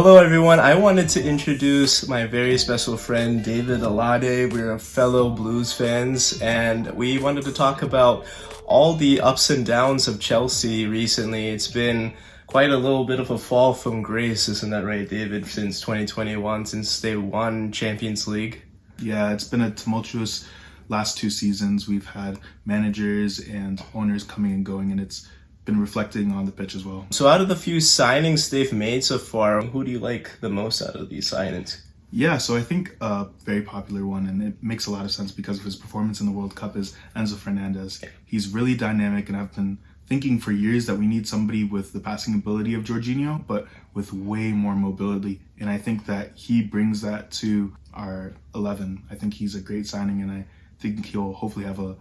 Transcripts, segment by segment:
Hello everyone, I wanted to introduce my very special friend David Alade. We're fellow Blues fans and we wanted to talk about all the ups and downs of Chelsea recently. It's been quite a little bit of a fall from grace, isn't that right, David, since 2021, since they won Champions League? Yeah, it's been a tumultuous last two seasons. We've had managers and owners coming and going, and it's been reflecting on the pitch as well. So out of the few signings they've made so far, who do you like the most out of these signings? Yeah, so I think a very popular one, and it makes a lot of sense because of his performance in the World Cup, is Enzo Fernandez. He's really dynamic, and I've been thinking for years that we need somebody with the passing ability of Jorginho, but with way more mobility. And I think that he brings that to our 11. I think he's a great signing, and I think he'll hopefully have a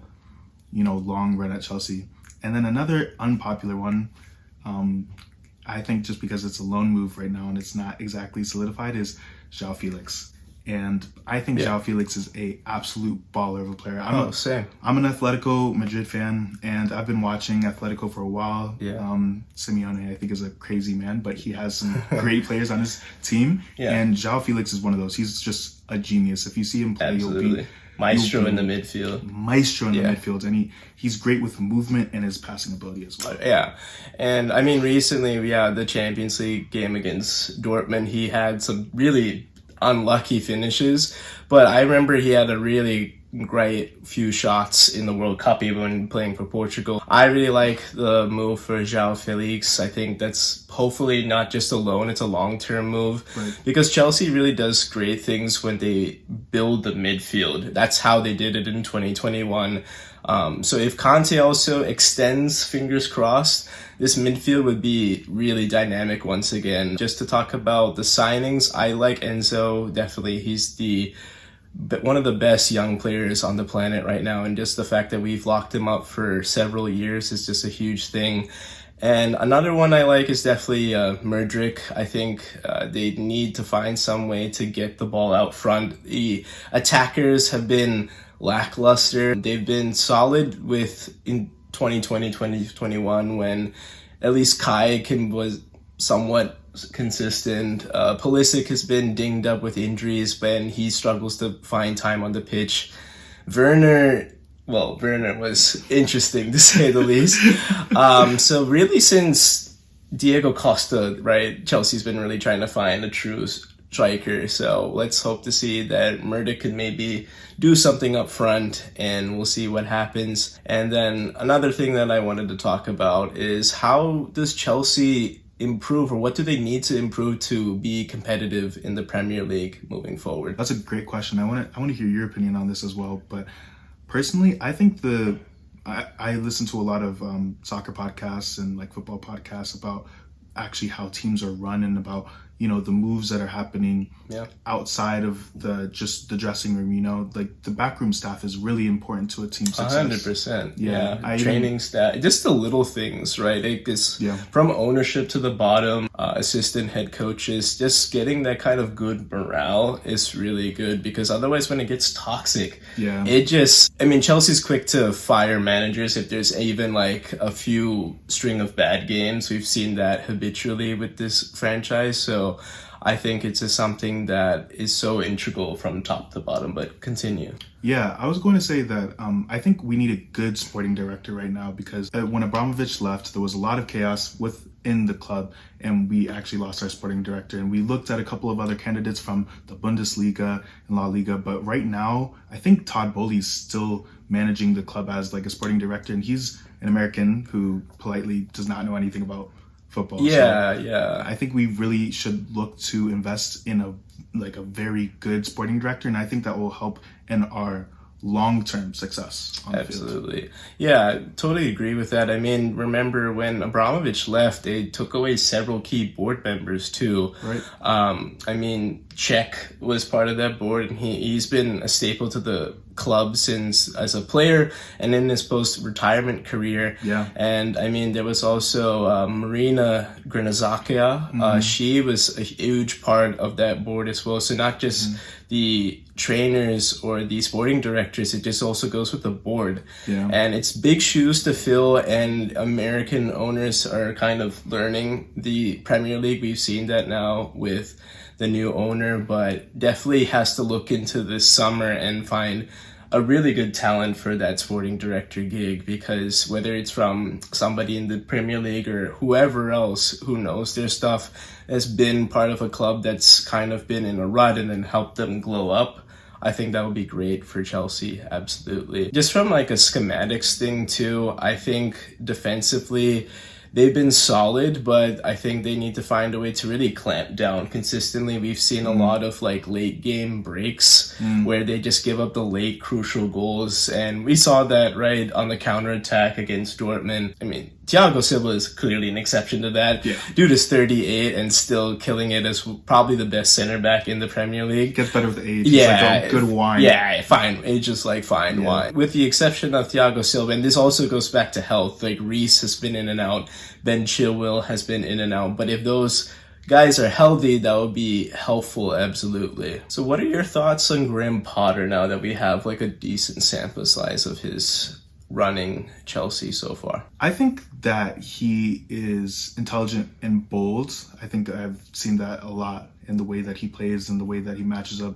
long run at Chelsea. And then another unpopular one, I think just because it's a loan move right now and it's not exactly solidified, is João Felix. And I think João Felix is a absolute baller of a player. Same. I'm an Atletico Madrid fan, and I've been watching Atletico for a while. Yeah. Simeone, I think, is a crazy man, but he has some great players on his team. Yeah. And João Felix is one of those. He's just a genius. If you see him play, Absolutely. you'll be Maestro in the midfield. Maestro in the midfield, and he's great with movement and his passing ability as well. Yeah, and I mean recently, the Champions League game against Dortmund, he had some really unlucky finishes, but I remember he had a really great few shots in the World Cup even when playing for Portugal. I really like the move for João Felix. I think that's hopefully not just a loan, it's a long-term move, because Chelsea really does great things when they build the midfield. That's how they did it in 2021. So if Conte also extends, fingers crossed, this midfield would be really dynamic once again. Just to talk about the signings, I like Enzo, definitely. He's one of the best young players on the planet right now, and just the fact that we've locked him up for several years is just a huge thing. And another one I like is definitely Mudryk. I think they need to find some way to get the ball out front. The attackers have been lackluster. They've been solid in 2020, 2021 when at least Kai was somewhat consistent. Pulisic has been dinged up with injuries, but he struggles to find time on the pitch. Werner was interesting to say the least. So really since Diego Costa, right, Chelsea's been really trying to find a true striker. So let's hope to see that Mudryk could maybe do something up front, and we'll see what happens. And then another thing that I wanted to talk about is, how does Chelsea improve, or what do they need to improve to be competitive in the Premier League moving forward? That's a great question. I want to hear your opinion on this as well. But personally, I think I listen to a lot of soccer podcasts and like football podcasts about actually how teams are run and about the moves that are happening outside of the dressing room. Like the backroom staff is really important to a team's success. 100%. Yeah. Training staff, just the little things, right? From ownership to the bottom, assistant head coaches, just getting that kind of good morale is really good, because otherwise when it gets toxic, Chelsea's quick to fire managers if there's even like a few string of bad games. We've seen that habitually with this franchise. So I think it's just something that is so integral from top to bottom, but continue. Yeah, I was going to say that I think we need a good sporting director right now, because when Abramovich left, there was a lot of chaos within the club, and we actually lost our sporting director. And we looked at a couple of other candidates from the Bundesliga and La Liga, but right now, I think Todd Bowley's still managing the club as like a sporting director, and he's an American who politely does not know anything about football. I think we really should look to invest in a very good sporting director, and I think that will help in our long-term success on the field. Absolutely. Yeah, I totally agree with that. I mean, remember when Abramovich left, they took away several key board members too. Right. Cech was part of that board, and he's been a staple to the club since as a player and in his post-retirement career. Yeah. And I mean, there was also Marina Grinazakia. She was a huge part of that board as well. So not just the trainers or the sporting directors, it just also goes with the board. Yeah. And it's big shoes to fill, and American owners are kind of learning the Premier League. We've seen that now with the new owner, but definitely has to look into this summer and find a really good talent for that sporting director gig, because whether it's from somebody in the Premier League or whoever else who knows their stuff, has been part of a club that's kind of been in a rut and then helped them glow up, I think that would be great for Chelsea, absolutely. Just from like a schematics thing too, I think defensively, they've been solid, but I think they need to find a way to really clamp down consistently. We've seen a lot of like late game breaks where they just give up the late crucial goals. And we saw that right on the counterattack against Dortmund. I mean, Thiago Silva is clearly an exception to that. Yeah. Dude is 38 and still killing it as probably the best center back in the Premier League. Gets better with age. Yeah. It's like a good wine. Yeah, fine. Age is like fine wine. With the exception of Thiago Silva, and this also goes back to health. Like Reece has been in and out. Ben Chilwell has been in and out. But if those guys are healthy, that would be helpful, absolutely. So what are your thoughts on Graham Potter now that we have like a decent sample size of his running Chelsea so far? I think that he is intelligent and bold. I think I've seen that a lot in the way that he plays and the way that he matches up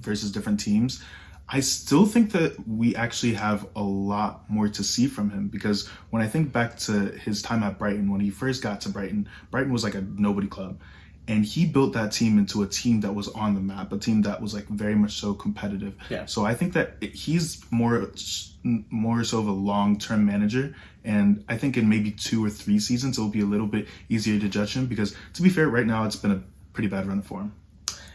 versus different teams. I still think that we actually have a lot more to see from him, because when I think back to his time at Brighton, when he first got to Brighton, Brighton was like a nobody club. And he built that team into a team that was on the map, a team that was like very much so competitive. Yeah. So I think that he's more so of a long-term manager. And I think in maybe 2 or 3 seasons, it'll be a little bit easier to judge him, because to be fair, right now it's been a pretty bad run for him.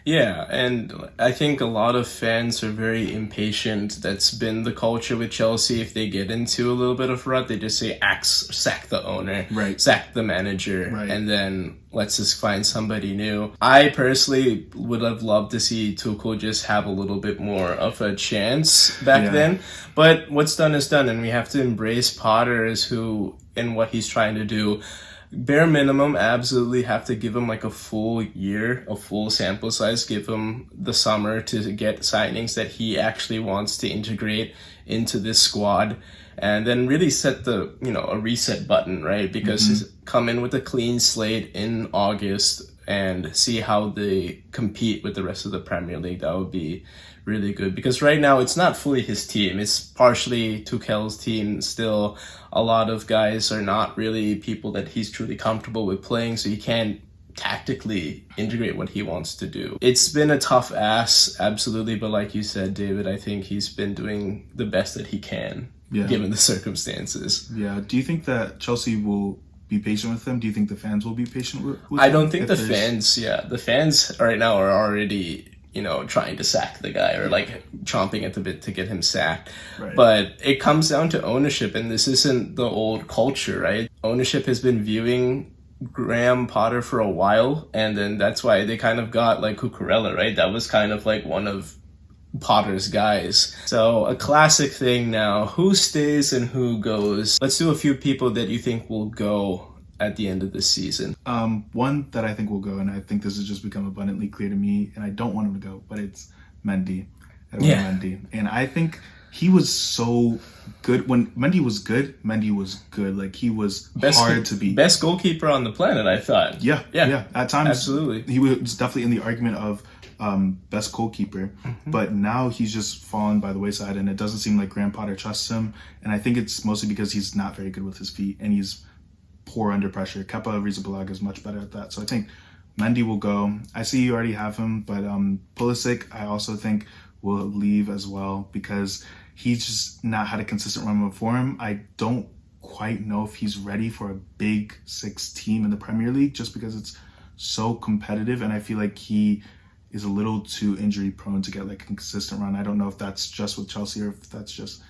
Yeah, and I think a lot of fans are very impatient. That's been the culture with Chelsea. If they get into a little bit of rut, they just say, sack the owner, right, sack the manager, right, and then let's just find somebody new. I personally would have loved to see Tuchel just have a little bit more of a chance back then. But what's done is done, and we have to embrace Potter as who and what he's trying to do. Bare minimum, absolutely have to give him like a full year, a full sample size, give him the summer to get signings that he actually wants to integrate into this squad, and then really set the, a reset button, right? Because come in with a clean slate in August and see how they compete with the rest of the Premier League. That would be really good, because right now it's not fully his team. It's partially Tuchel's team still. A lot of guys are not really people that he's truly comfortable with playing, so he can't tactically integrate what he wants to do. It's been a tough ask, absolutely, but like you said, David, I think he's been doing the best that he can, given the circumstances. Yeah. Do you think that Chelsea will be patient with him? Do you think the fans will be patient with him? I don't think the fans right now are already trying to sack the guy, or like chomping at the bit to get him sacked. Right. But it comes down to ownership, and this isn't the old culture, right? Ownership has been viewing Graham Potter for a while, and then that's why they kind of got like Cucurella, right? That was kind of like one of Potter's guys. So a classic thing now, who stays and who goes? Let's do a few people that you think will go at the end of this season. One that I think will go, and I think this has just become abundantly clear to me, and I don't want him to go, but it's Mendy. Mendy. And I think he was so good. When Mendy was good, Like, he was hard to beat. Best goalkeeper on the planet, I thought. Yeah. At times, absolutely. He was definitely in the argument of best goalkeeper, but now he's just fallen by the wayside, and it doesn't seem like Graham Potter trusts him. And I think it's mostly because he's not very good with his feet, and he's poor under pressure. Kepa Arrizabalaga is much better at that. So I think Mendy will go. I see you already have him, but Pulisic, I also think, will leave as well, because he's just not had a consistent run before him. I don't quite know if he's ready for a big 6 team in the Premier League, just because it's so competitive, and I feel like he is a little too injury prone to get like a consistent run. I don't know if that's just with Chelsea or if that's just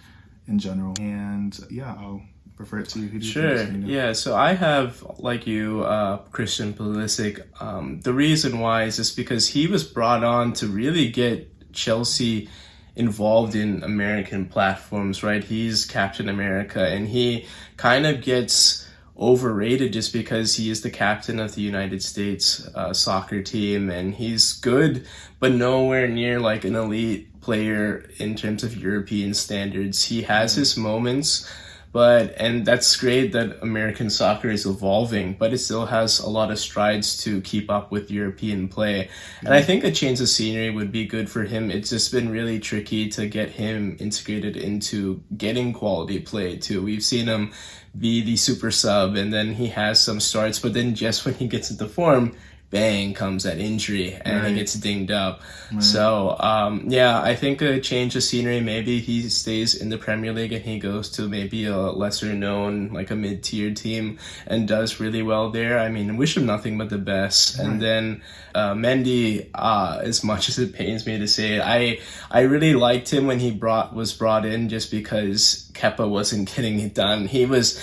in general. And I'll refer it to you. Sure. Yeah, so I have, like you, Christian Pulisic. The reason why is just because he was brought on to really get Chelsea involved in American platforms, right? He's Captain America, and he kind of gets overrated just because he is the captain of the United States soccer team, and he's good, but nowhere near like an elite player in terms of European standards. He has his moments, and that's great that American soccer is evolving, but it still has a lot of strides to keep up with European play. And I think a change of scenery would be good for him. It's just been really tricky to get him integrated into getting quality play too. We've seen him be the super sub, and then he has some starts, but then just when he gets into form, bang, comes that injury, and he gets dinged up. So, I think a change of scenery, maybe he stays in the Premier League and he goes to maybe a lesser known, like a mid-tier team, and does really well there. I mean, wish him nothing but the best. And then Mendy, as much as it pains me to say it, I really liked him when he was brought in, just because Kepa wasn't getting it done. He was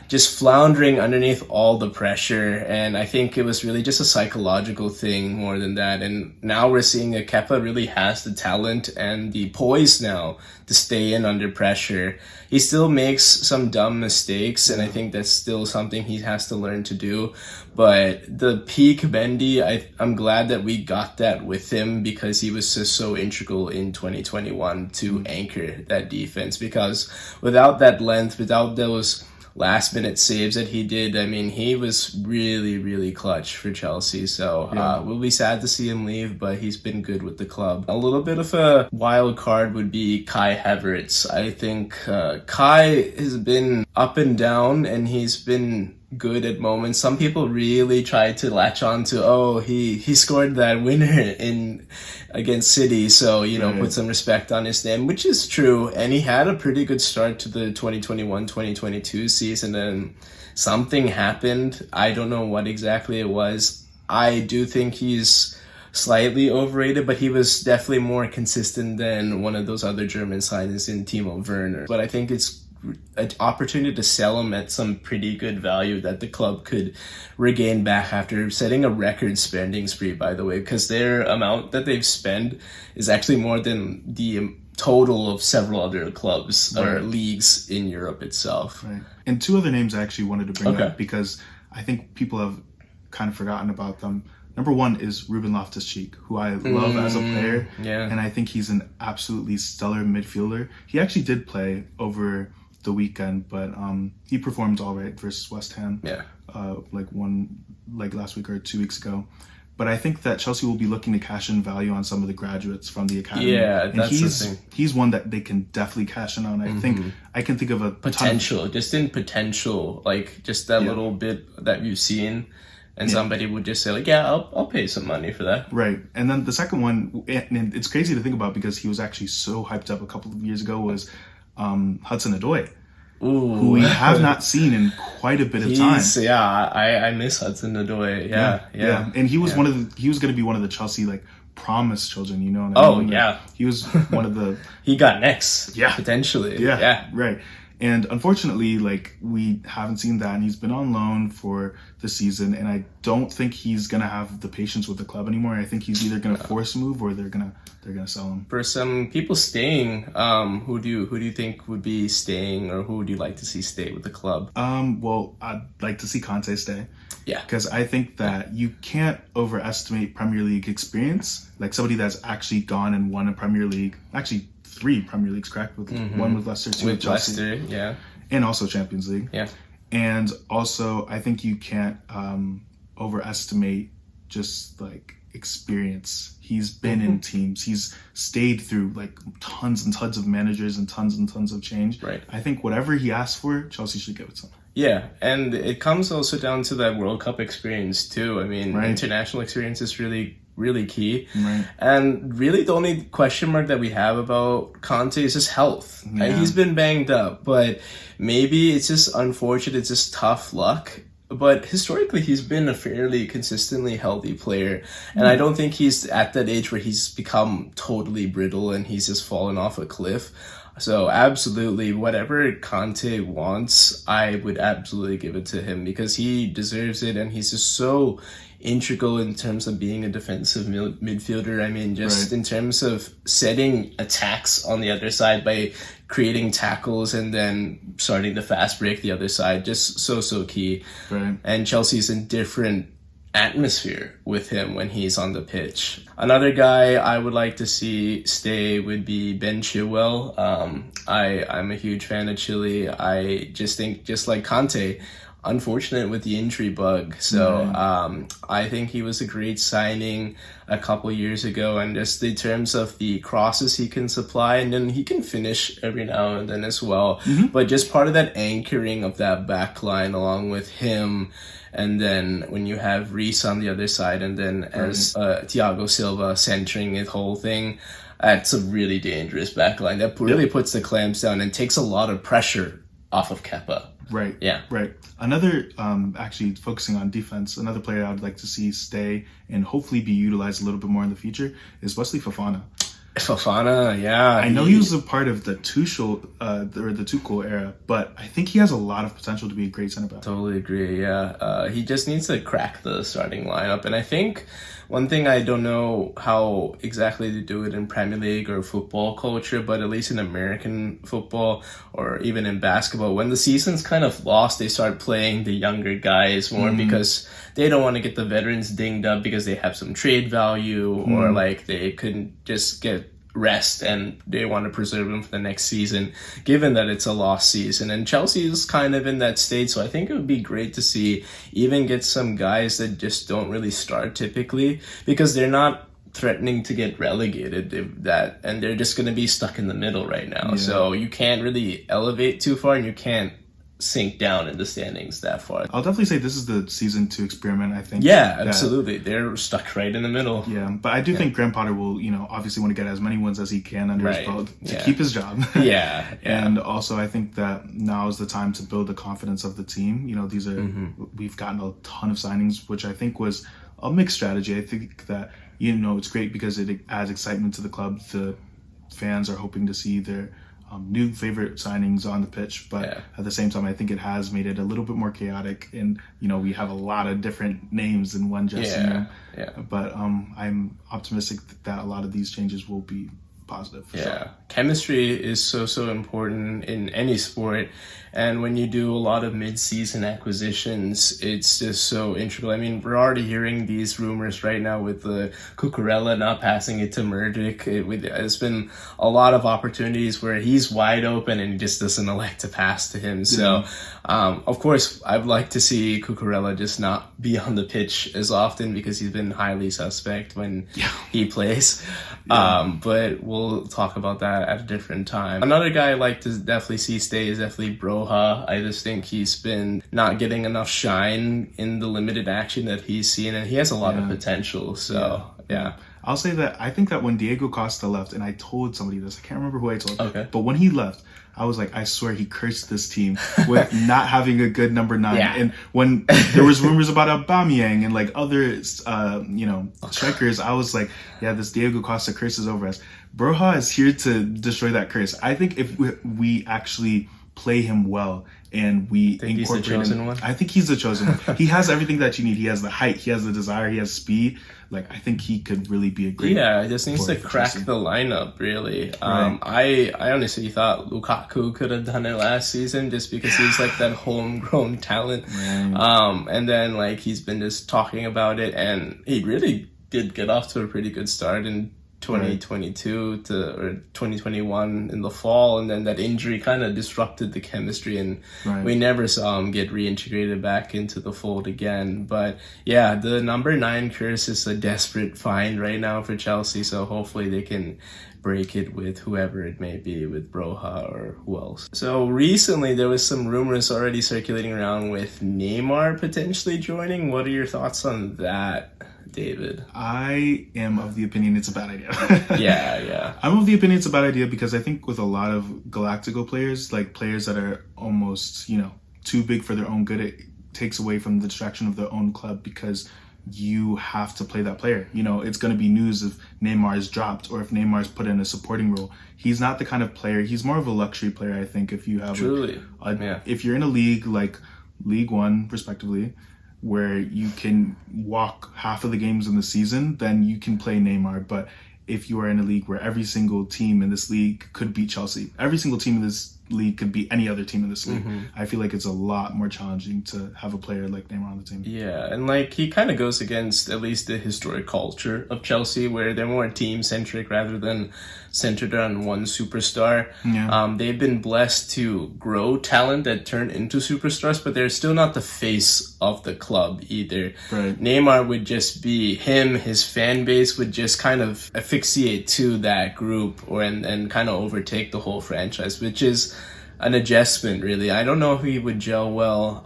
just floundering underneath all the pressure, and I think it was really just a psychological thing more than that. And now we're seeing that Kepa really has the talent and the poise now to stay in under pressure. He still makes some dumb mistakes, and I think that's still something he has to learn to do. But the peak Mendy, I'm glad that we got that with him, because he was just so integral in 2021 to anchor that defense. Because without that length, without those last minute saves that he did, I mean, he was really, really clutch for Chelsea. So we'll be sad to see him leave, but he's been good with the club. A little bit of a wild card would be Kai Havertz. I think Kai has been up and down, and he's been good at moments. Some people really try to latch on to, he scored that winner against City, so put some respect on his name, which is true. And he had a pretty good start to the 2021-2022 season, and something happened. I don't know what exactly it was. I do think he's slightly overrated, but he was definitely more consistent than one of those other German signings in Timo Werner. But I think it's an opportunity to sell him at some pretty good value that the club could regain back after setting a record spending spree, by the way, because their amount that they've spent is actually more than the total of several other clubs or leagues in Europe itself. Right. And two other names I actually wanted to bring up, because I think people have kind of forgotten about them. Number one is Ruben Loftus-Cheek, who I love as a player, and I think he's an absolutely stellar midfielder. He actually did play over the weekend, but he performed all right versus West Ham, like last week or 2 weeks ago. But I think that Chelsea will be looking to cash in value on some of the graduates from the academy. Yeah, and that's the thing. He's one that they can definitely cash in on. I can think of a potential, like just that little bit that you've seen. And somebody would just say, like, I'll pay some money for that. Right. And then the second one, and it's crazy to think about because he was actually so hyped up a couple of years ago, was Hudson-Odoi, who we have not seen in quite a bit of time. Yeah, I miss Hudson-Odoi. Yeah. And he was he was going to be one of the Chelsea, like, promise children, you know what I mean? He was one of the... He got next. Yeah. Potentially. Yeah. Right. And unfortunately, like, we haven't seen that, and he's been on loan for the season, and I don't think he's gonna have the patience with the club anymore. I think he's either gonna force a move or they're gonna sell him. For some people staying, who do you think would be staying, or who would you like to see stay with the club? Well, I'd like to see Conte stay. Yeah. Because I think that you can't overestimate Premier League experience. Like, somebody that's actually gone and won a Premier League, actually 3 Premier Leagues, correct? With one with Leicester, 2 with Chelsea. Leicester, and also Champions League. Yeah. And also, I think you can't overestimate just, like, experience. He's been in teams. He's stayed through, like, tons and tons of managers and tons of change. Right. I think whatever he asks for, Chelsea should give it to him. Yeah, and it comes also down to that World Cup experience, too. I mean, international experience is really key. Right. And really the only question mark that we have about Conte is his health. Yeah. He's been banged up, but maybe it's just unfortunate, it's just tough luck. But historically, he's been a fairly consistently healthy player. And I don't think he's at that age where he's become totally brittle and he's just fallen off a cliff. So absolutely, whatever Conte wants, I would absolutely give it to him because he deserves it, and he's just so integral in terms of being a defensive midfielder. I mean, just in terms of setting attacks on the other side by creating tackles and then starting to fast break the other side, just so key. Right. And Chelsea's in different atmosphere with him when he's on the pitch. Another guy I would like to see stay would be Ben Chilwell. I'm a huge fan of Chile. I just think, just like Conte, unfortunate with the injury bug. So I think he was a great signing a couple years ago, and just in terms of the crosses he can supply, and then he can finish every now and then as well. But just part of that anchoring of that back line along with him. And then when you have Reece on the other side, and then as Thiago Silva centering the whole thing, that's a really dangerous backline that really puts the clamps down and takes a lot of pressure off of Kepa. Right. Yeah. Right. Another, actually focusing on defense, another player I would like to see stay and hopefully be utilized a little bit more in the future is Wesley Fofana. Fofana, yeah. I know he was a part of the Tuchel era, but I think he has a lot of potential to be a great center back. Totally agree, yeah. He just needs to crack the starting lineup. And I think one thing, I don't know how exactly to do it in Premier League or football culture, but at least in American football or even in basketball, when the season's kind of lost, they start playing the younger guys more because they don't want to get the veterans dinged up because they have some trade value or like they couldn't just get rest and they want to preserve them for the next season, given that it's a lost season. And Chelsea is kind of in that state, so I think it would be great to see even get some guys that just don't really start typically, because they're not threatening to get relegated, and they're just going to be stuck in the middle right now. So you can't really elevate too far and you can't sink down in the standings that far. I'll definitely say this is the season to experiment, I think. Yeah, absolutely. They're stuck right in the middle. Yeah, but I do think Graham Potter will, obviously want to get as many wins as he can under his belt to keep his job. Yeah. And also I think that now is the time to build the confidence of the team. These are, we've gotten a ton of signings, which I think was a mixed strategy. I think that, it's great because it adds excitement to the club. The fans are hoping to see their new favorite signings on the pitch, but at the same time, I think it has made it a little bit more chaotic, and we have a lot of different names in one dressing room. But I'm optimistic that a lot of these changes will be positive. Sure. Chemistry is so important in any sport, and when you do a lot of mid-season acquisitions, it's just so integral. I mean, we're already hearing these rumors right now with the Cucurella not passing it to Murdic. It's been a lot of opportunities where he's wide open and he just doesn't elect to pass to him. So, of course, I'd like to see Cucurella just not be on the pitch as often because he's been highly suspect when he plays. But we'll talk about that at a different time. Another guy I'd like to definitely see stay is definitely Broha. I just think he's been not getting enough shine in the limited action that he's seen, and he has a lot of potential. So, I'll say that I think that when Diego Costa left, and I told somebody this, I can't remember who I told, but when he left, I was like, I swear he cursed this team with not having a good number 9. And when there was rumors about Aubameyang and like other, strikers, I was like, this Diego Costa curse is over us. Broha is here to destroy that curse. I think if we actually play him well and we incorporate him, I think he's the chosen one. He has everything that you need. He has the height, he has the desire, he has speed. Like, I think he could really be a great. He just needs to crack the lineup, really. I honestly thought Lukaku could have done it last season just because he's like that homegrown talent. And then like he's been just talking about it, and he really did get off to a pretty good start in 2022 or 2021 in the fall, and then that injury kind of disrupted the chemistry, and we never saw him get reintegrated back into the fold again. But the number 9 curse is a desperate find right now for Chelsea, so hopefully they can break it with whoever it may be, with Broha or who else. So recently there was some rumors already circulating around with Neymar potentially joining. What are your thoughts on that, David? I am of the opinion it's a bad idea. I'm of the opinion it's a bad idea because I think with a lot of Galactico players, like players that are almost, too big for their own good, it takes away from the distraction of their own club, because you have to play that player. You know, it's going to be news if Neymar is dropped or if Neymar's put in a supporting role. He's not the kind of player. He's more of a luxury player, I think. If you have Truly. if you're in a league like League One, respectively, where you can walk half of the games in the season, then you can play Neymar. But if you are in a league where every single team in this league could beat Chelsea, every single team in this league could beat any other team in this league, I feel like it's a lot more challenging to have a player like Neymar on the team. Yeah, and like he kind of goes against at least the historic culture of Chelsea, where they're more team-centric rather than centered on one superstar. Yeah. They've been blessed to grow talent that turn into superstars, but they're still not the face of the club either. Right. Neymar would just be him, his fan base would just kind of asphyxiate to that group and kind of overtake the whole franchise, which is an adjustment, really. I don't know if he would gel well.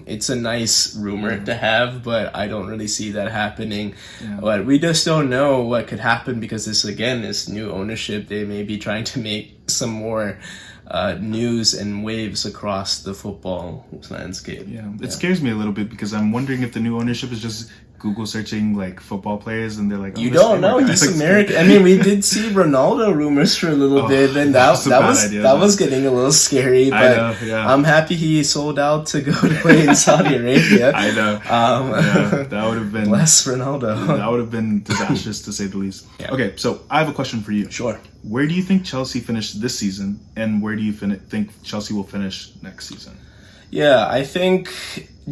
It's a nice rumor to have, but I don't really see that happening. Yeah. But we just don't know what could happen because this, again, is new ownership. They may be trying to make some more news and waves across the football landscape. Yeah, it scares me a little bit because I'm wondering if the new ownership is just Google searching like football players and they're like, you don't know, he's American. I mean, we did see Ronaldo rumors for a little bit, and that was getting a little scary. But I know, yeah. I'm happy he sold out to go to play in Saudi Arabia. I know. That would have been bless Ronaldo. That would have been disastrous to say the least. Yeah. Okay, so I have a question for you. Sure. Where do you think Chelsea finished this season, and where do you think Chelsea will finish next season? Yeah, I think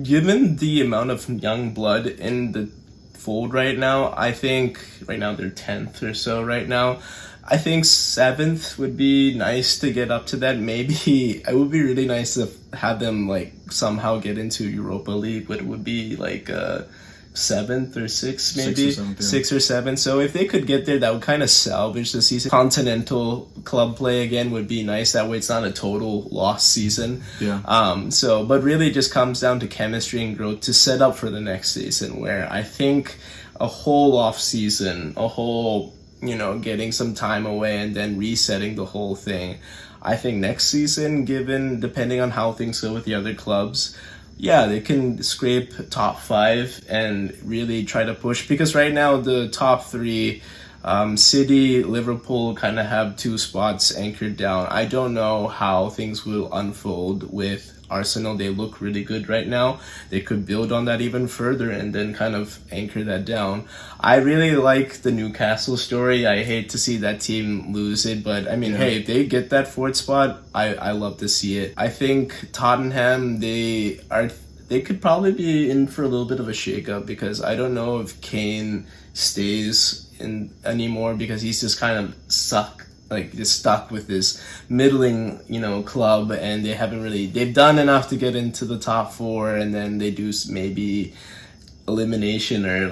given the amount of young blood in the fold right now, I think right now they're 10th or so right now. I think 7th would be nice to get up to that. Maybe it would be really nice to have them like somehow get into Europa League, but it would be like 7th or 6th, maybe 6 or 7. So if they could get there, that would kind of salvage the season. Continental club play again would be nice. That way it's not a total lost season. Yeah. But really it just comes down to chemistry and growth to set up for the next season, where I think a whole off season, getting some time away and then resetting the whole thing. I think next season, depending on how things go with the other clubs, yeah, they can scrape top 5 and really try to push, because right now the top 3, City, Liverpool, kind of have 2 spots anchored down. I don't know how things will unfold with Arsenal. They look really good right now. They could build on that even further and then kind of anchor that down. I really like the Newcastle story. I hate to see that team lose it, but I mean, hey, if they get that 4th spot, I love to see it. I think Tottenham, they could probably be in for a little bit of a shakeup, because I don't know if Kane stays in anymore, because he's just kind of stuck with this middling, club, and they've done enough to get into the top 4, and then they do maybe elimination or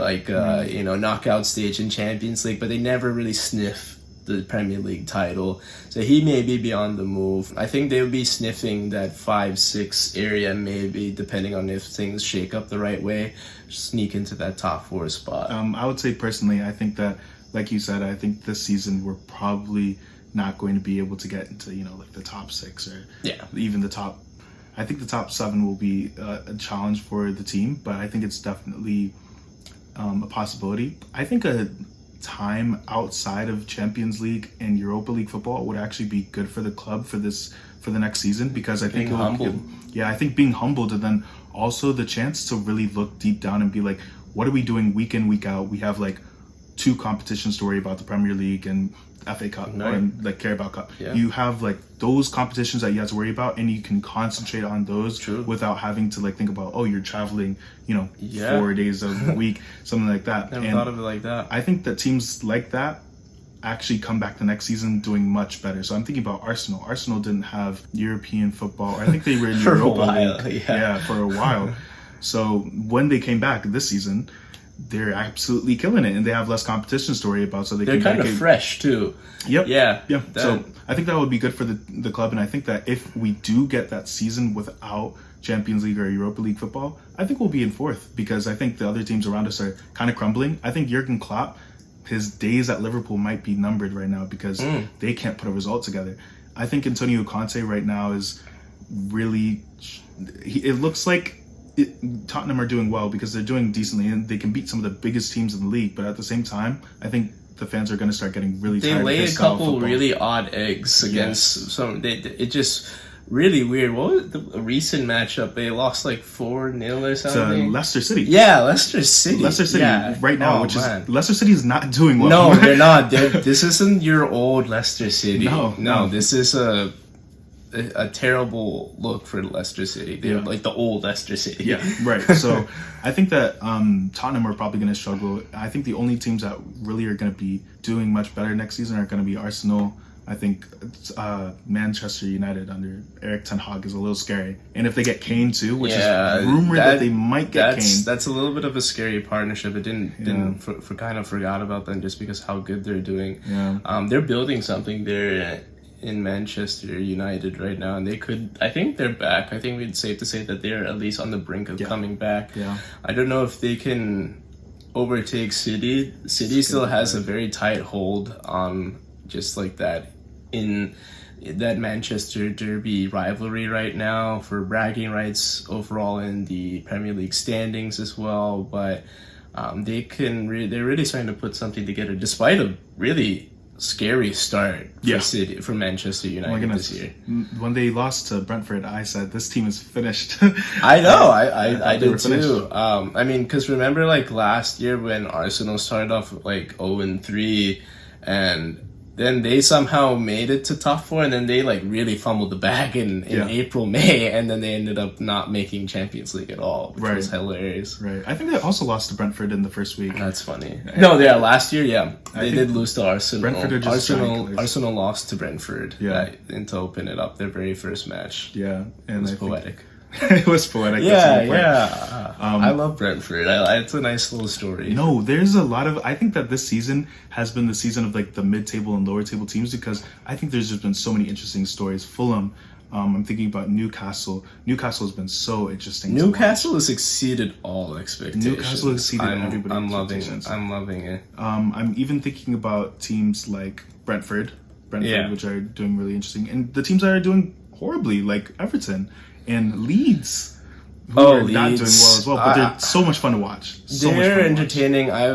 knockout stage in Champions League, but they never really sniff the Premier League title. So he may be on the move. I think they'll be sniffing that 5-6 area, maybe, depending on if things shake up the right way, sneak into that top 4 spot. I would say personally, I think that, like you said, I think this season we're probably not going to be able to get into, like the top 6 or even the top. I think the top 7 will be a challenge for the team, but I think it's definitely a possibility. I think a time outside of Champions League and Europa League football would actually be good for the club for the next season, because I think I think being humbled, and then also the chance to really look deep down and be like, what are we doing week in, week out? We have like 2 competitions to worry about, the Premier League and FA Cup, and like Carabao Cup. Yeah. You have like those competitions that you have to worry about, and you can concentrate on those without having to like think about, you're traveling, 4 days a week, something like that. Never thought of it like that. I think that teams like that actually come back the next season doing much better. So I'm thinking about Arsenal. Arsenal didn't have European football. I think they were in Europa League. Yeah, for a while. So when they came back this season, they're absolutely killing it, and they have less competition to worry about. So they're kind of fresh too. Yep. Yeah. So I think that would be good for the club, and I think that if we do get that season without Champions League or Europa League football, I think we'll be in 4th, because I think the other teams around us are kind of crumbling. I think Jurgen Klopp, his days at Liverpool might be numbered right now, because they can't put a result together. I think Antonio Conte right now is really. It looks like Tottenham are doing well because they're doing decently and they can beat some of the biggest teams in the league. But at the same time, I think the fans are going to start getting really tired. They of lay his a style of couple football. really odd eggs against some. It just really weird. What was a recent matchup? They lost like 4-0 or To something. Leicester City. Yeah, Leicester City. Leicester City Yeah. right now, Oh, which man. is Leicester City is not doing well. No, they're not. This isn't your old Leicester City. No. This is a terrible look for Leicester City. They're like the old Leicester City. Yeah, right. So I think that Tottenham are probably going to struggle. I think the only teams that really are going to be doing much better next season are going to be Arsenal. I think Manchester United under Eric Ten Hag is a little scary. And if they get Kane too, which is rumored that they might get Kane. That's a little bit of a scary partnership. It didn't kind of forgot about them just because how good they're doing. Yeah. They're building something there in Manchester United right now, and I think they're back. I think it's safe to say that they're at least on the brink of coming back. Yeah. I don't know if they can overtake City. City still has a very tight hold on just like that in that Manchester Derby rivalry right now for bragging rights overall in the Premier League standings as well. But they're really starting to put something together despite a really scary start for Manchester United this year. When they lost to Brentford, I said this team is finished. I know, I did too. I mean, because remember, like last year when Arsenal started off like 0-3, and then they somehow made it to top 4, and then they like really fumbled the bag in April, May, and then they ended up not making Champions League at all, which was hilarious. Right. I think they also lost to Brentford in the first week. That's funny. No, last year, they did lose to Arsenal. Brentford are just Arsenal lost to Brentford. And to open it up, their very first match. Yeah, and it was poetic. It was poetic. I love Brentford. It's a nice little story. No, there's a lot of. I think that this season has been the season of like the mid-table and lower-table teams because I think there's just been so many interesting stories. Fulham. I'm thinking about Newcastle. Newcastle has been so interesting. Newcastle has exceeded all expectations. Newcastle exceeded everybody's expectations. I'm loving it. I'm even thinking about teams like Brentford, which are doing really interesting, and the teams that are doing horribly, like Everton and Leeds. Who are not doing well as well, but they're so much fun to watch. They're entertaining. I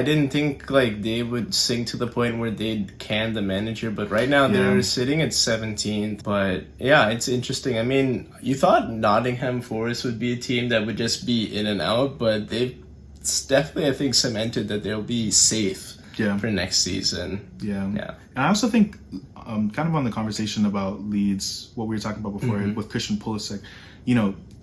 didn't think like they would sink to the point where they'd can the manager, but right now they're sitting at 17th. But yeah, it's interesting. I mean, you thought Nottingham Forest would be a team that would just be in and out, but they've definitely, I think, cemented that they'll be safe for next season. Yeah. And I also think, kind of on the conversation about Leeds, what we were talking about before with Christian Pulisic,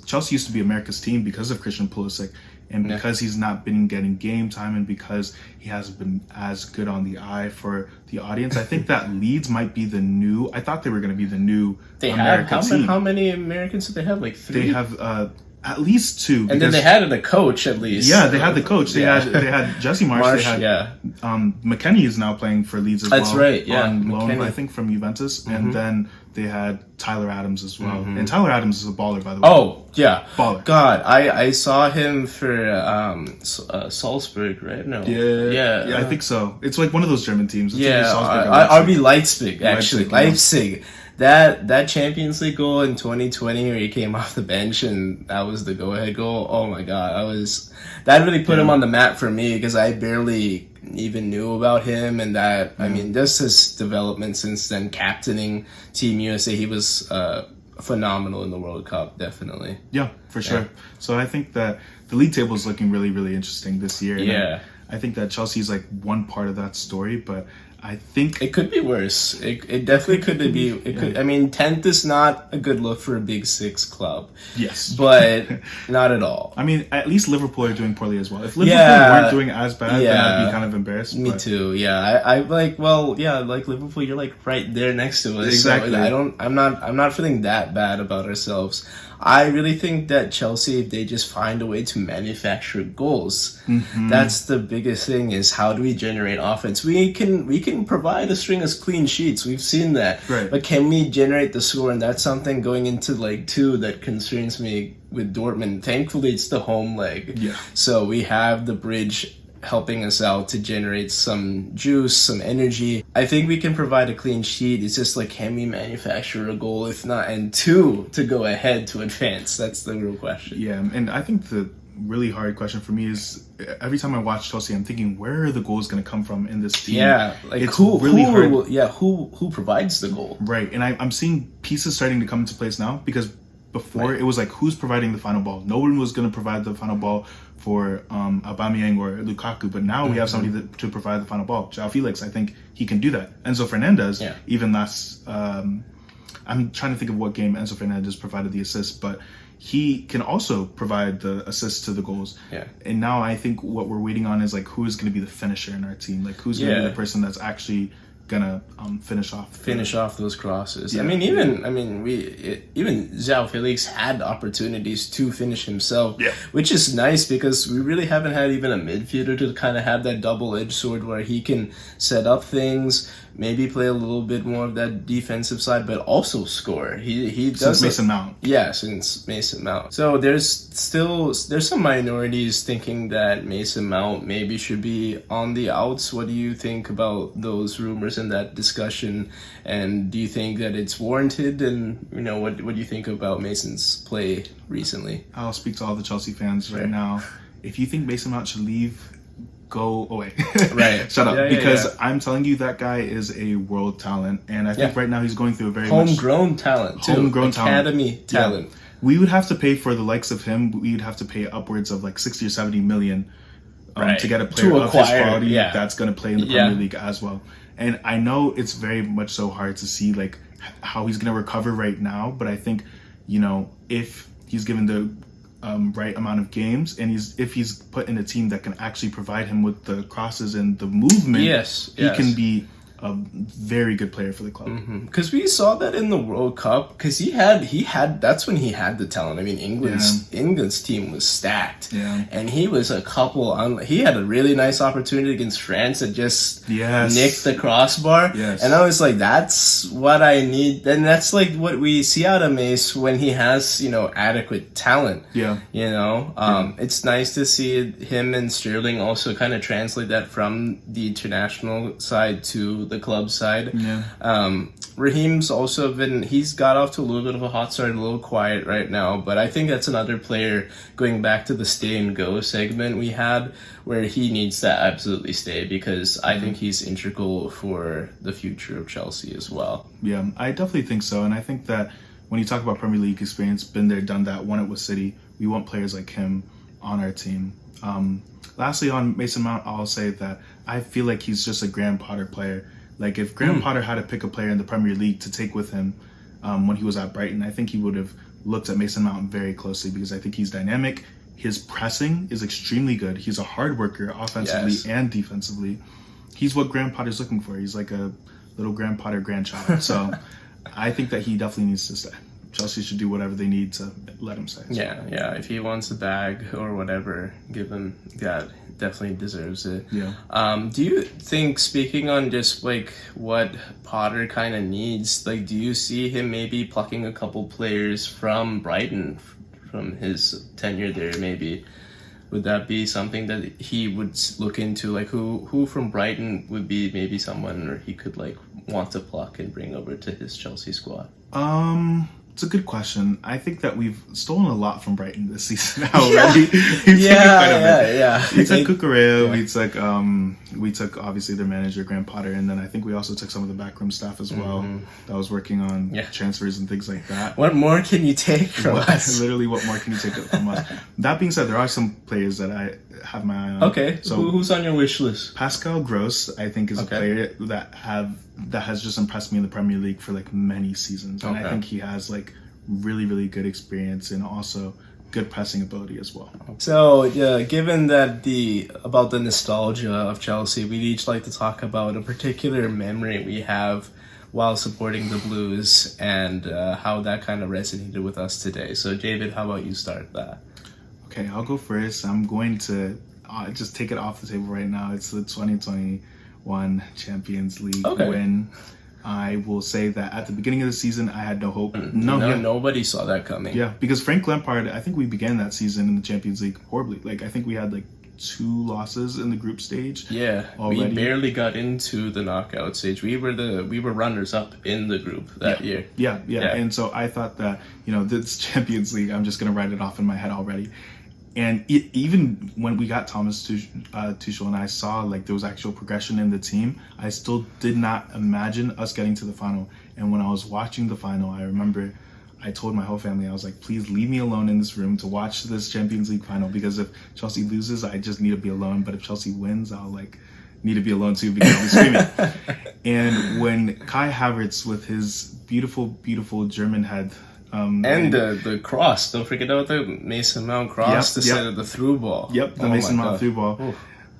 Chelsea used to be America's team because of Christian Pulisic, and because he's not been getting game time and because he hasn't been as good on the eye for the audience. I think that Leeds might be the new. I thought they were going to be the new American team. How many Americans do they have? Like 3? They have at least 2. And then they had a coach at least. Yeah, they had the coach. They had Jesse Marsch. They had McKennie is now playing for Leeds as well. That's right. Yeah, on loan, I think, from Juventus, and then they had Tyler Adams as well. And Tyler Adams is a baller, by the way. Oh yeah, baller. God, I saw him for Salzburg, right? No. Yeah, I think so. It's like one of those German teams. It's RB Leipzig, actually. Leipzig. That Champions League goal in 2020 where he came off the bench and that was the go-ahead goal. Oh my God, that really put him on the map for me because I barely even knew about him, and that I mean, just his development since then, captaining Team USA, he was phenomenal in the World Cup, definitely. Yeah, for sure. Yeah. So I think that the league table is looking really, really interesting this year. And I think that Chelsea is like one part of that story, but I think it could be worse. It definitely could be. It could. I mean, 10th is not a good look for a Big Six club. Yes, but not at all. I mean, at least Liverpool are doing poorly as well. If Liverpool weren't doing as bad, then I'd be kind of embarrassed. Me too. Yeah, I like. Well, yeah, like Liverpool, you're like right there next to us. Exactly. So I'm not feeling that bad about ourselves. I really think that Chelsea, if they just find a way to manufacture goals, that's the biggest thing, is how do we generate offense? We can provide a string of clean sheets. We've seen that. Right. But can we generate the score? And that's something going into leg 2 that concerns me with Dortmund. Thankfully, it's the home leg. Yeah. So we have the bridge helping us out to generate some juice, some energy. I think we can provide a clean sheet. It's just like, can we manufacture a goal? If not, and two, to go ahead to advance. That's the real question. Yeah, and I think the really hard question for me is every time I watch Chelsea, I'm thinking, where are the goals going to come from in this team? Yeah, like it's really hard. Who provides the goal? Right, and I'm seeing pieces starting to come into place now, because before it was like, who's providing the final ball? No one was going to provide the final ball for Aubameyang or Lukaku, but now we have somebody to provide the final ball. João Felix, I think he can do that. Enzo Fernandez, even last, I'm trying to think of what game Enzo Fernandez provided the assist, but he can also provide the assists to the goals. Yeah. And now I think what we're waiting on is like, who is going to be the finisher in our team? Like, who's going to be the person that's actually gonna finish off those crosses. Even João Felix had opportunities to finish himself, which is nice, because we really haven't had even a midfielder to kind of have that double-edged sword where he can set up things, maybe play a little bit more of that defensive side, but also score. He does since Mason Mount. Yeah, since Mason Mount. So there's some minorities thinking that Mason Mount maybe should be on the outs. What do you think about those rumors and that discussion? And do you think that it's warranted? And what do you think about Mason's play recently? I'll speak to all the Chelsea fans right now. If you think Mason Mount should leave, go away. Right. Shut up. Because I'm telling you, that guy is a world talent. And I think right now he's going through a very homegrown talent too. Academy talent. Yeah. We would have to pay for the likes of him. We'd have to pay upwards of like 60 or 70 million to get a player of his quality that's going to play in the Premier League as well. And I know it's very much so hard to see like how he's going to recover right now. But I think, if he's given the right amount of games, and if he's put in a team that can actually provide him with the crosses and the movement, he can be a very good player for the club. Because we saw that in the World Cup. Because he had that's when he had the talent. I mean, England's team was stacked, and he was he had a really nice opportunity against France that just nicked the crossbar. And I was like, that's what I need. And that's like what we see out of Mace when he has adequate talent. It's nice to see him and Sterling also kind of translate that from the international side to the club side. Raheem's also he's got off to a little bit of a hot start, a little quiet right now, but I think that's another player, going back to the stay and go segment we had, where he needs to absolutely stay, because I think he's integral for the future of Chelsea as well. Yeah, I definitely think so. And I think that when you talk about Premier League experience, been there, done that, won it with City, we want players like him on our team. Lastly, on Mason Mount, I'll say that I feel like he's just a Graham Potter player. Like, if Graham Potter had to pick a player in the Premier League to take with him when he was at Brighton, I think he would have looked at Mason Mount very closely, because I think he's dynamic. His pressing is extremely good. He's a hard worker offensively and defensively. He's what Graham Potter's looking for. He's like a little Graham Potter grandchild. So I think that he definitely needs to stay. Chelsea should do whatever they need to let him stay. Yeah. If he wants a bag or whatever, give him that. Definitely deserves it. Do you think, speaking on just like what Potter kind of needs, like, do you see him maybe plucking a couple players from Brighton from his tenure there? Maybe would that be something that he would look into? Like, who from Brighton would be maybe someone, or he could like want to pluck and bring over to his Chelsea squad? It's a good question. I think that we've stolen a lot from Brighton this season already. We took Cucurella, we took obviously their manager, Graham Potter, and then I think we also took some of the backroom staff as well that was working on transfers and things like that. What more can you take from us? Literally, what more can you take from us? That being said, there are some players that I have my eye on. Okay, so who's on your wish list? Pascal Gross, I think, is a player that has just impressed me in the Premier League for like many seasons, and I think he has like really, really good experience and also good pressing ability as well. So, given that about the nostalgia of Chelsea, we'd each like to talk about a particular memory we have while supporting the Blues, and how that kind of resonated with us today. So, David, how about you start that? Okay, I'll go first. I'm going to just take it off the table right now. It's the 2021 Champions League win. I will say that at the beginning of the season, I had no hope. Nobody saw that coming. Yeah, because Frank Lampard, I think we began that season in the Champions League horribly. Like, I think we had like 2 losses in the group stage. Yeah, already. we barely got into the knockout stage. We were runners up in the group that year. Yeah. And so I thought that, this Champions League, I'm just going to write it off in my head already. And even when we got Thomas Tuchel and I saw like there was actual progression in the team, I still did not imagine us getting to the final. And when I was watching the final, I remember I told my whole family, I was like, please leave me alone in this room to watch this Champions League final, because if Chelsea loses, I just need to be alone. But if Chelsea wins, I'll like need to be alone too, because I'll be screaming. And when Kai Havertz with his beautiful, beautiful German head, and the cross, don't forget about the Mason Mount cross, the through ball. Yep, the Mason Mount through ball. Oof.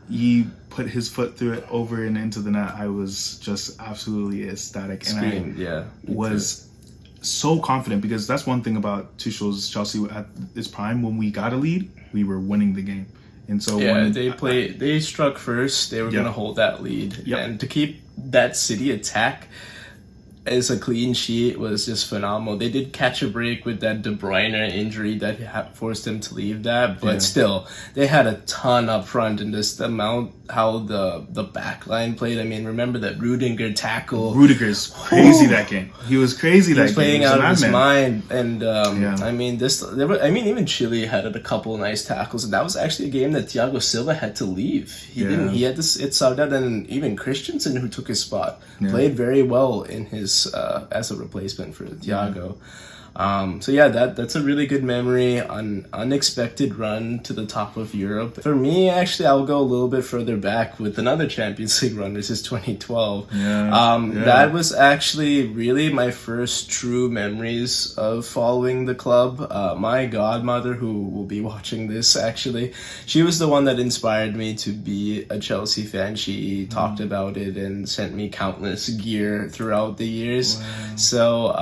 He put his foot through it over and into the net. I was just absolutely ecstatic. And I was so confident, because that's one thing about Tuchel's Chelsea at its prime. When we got a lead, we were winning the game. And so when they struck first, they were going to hold that lead. And to keep that City attack as a clean sheet was just phenomenal. They did catch a break with that De Bruyne injury that forced them to leave that, but still, they had a ton up front, and just the amount how the back line played. I mean, remember that Rudiger tackle? Rudiger's crazy that game. He was crazy that game. He was playing out of his mind, and I mean, even Chile had a couple of nice tackles, and that was actually a game that Thiago Silva had to leave. He didn't. He had to it subbed out, and even Christensen, who took his spot, played very well in his as a replacement for Thiago. That's a really good memory. An unexpected run to the top of Europe. For me, actually, I'll go a little bit further back with another Champions League run. This is 2012. That was actually really my first true memories of following the club. My godmother, who will be watching this, actually, she was the one that inspired me to be a Chelsea fan. She talked about it and sent me countless gear throughout the years. Wow. So,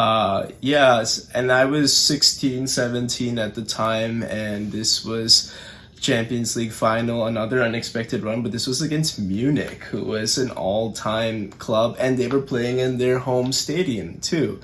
and I was 16, 17 at the time, and this was Champions League final, another unexpected run, but this was against Munich, who was an all-time club, and they were playing in their home stadium too.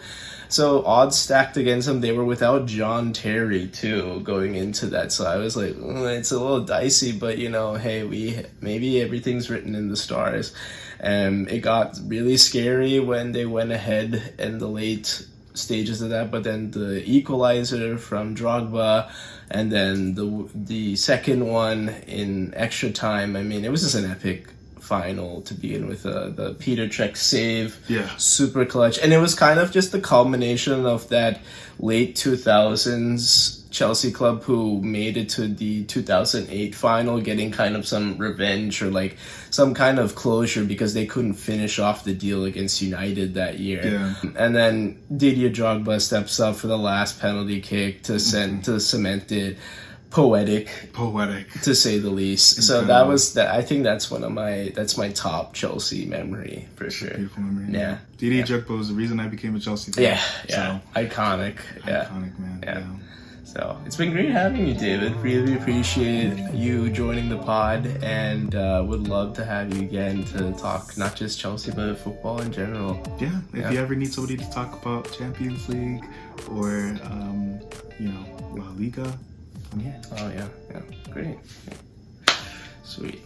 So odds stacked against them. They were without John Terry too going into that. So I was like, it's a little dicey, but hey, maybe everything's written in the stars. And it got really scary when they went ahead in the late stages of that, but then the equalizer from Drogba, and then the second one in extra time. I mean, it was just an epic final to begin with. The Peter Cech save, super clutch, and it was kind of just the culmination of that late 2000s Chelsea club who made it to the 2008 final, getting kind of some revenge or like some kind of closure because they couldn't finish off the deal against United that year. And then Didier Drogba steps up for the last penalty kick to cement it. Poetic to say the least. Incredible. So that was that. I think that's my top Chelsea memory for sure. Beautiful memory. Yeah. Didier Drogba was the reason I became a Chelsea fan. So, iconic. Iconic, man. Yeah. So it's been great having you, David. Really appreciate you joining the pod, and would love to have you again to talk not just Chelsea but football in general. Yeah. If you ever need somebody to talk about Champions League or La Liga. Great. Sweet.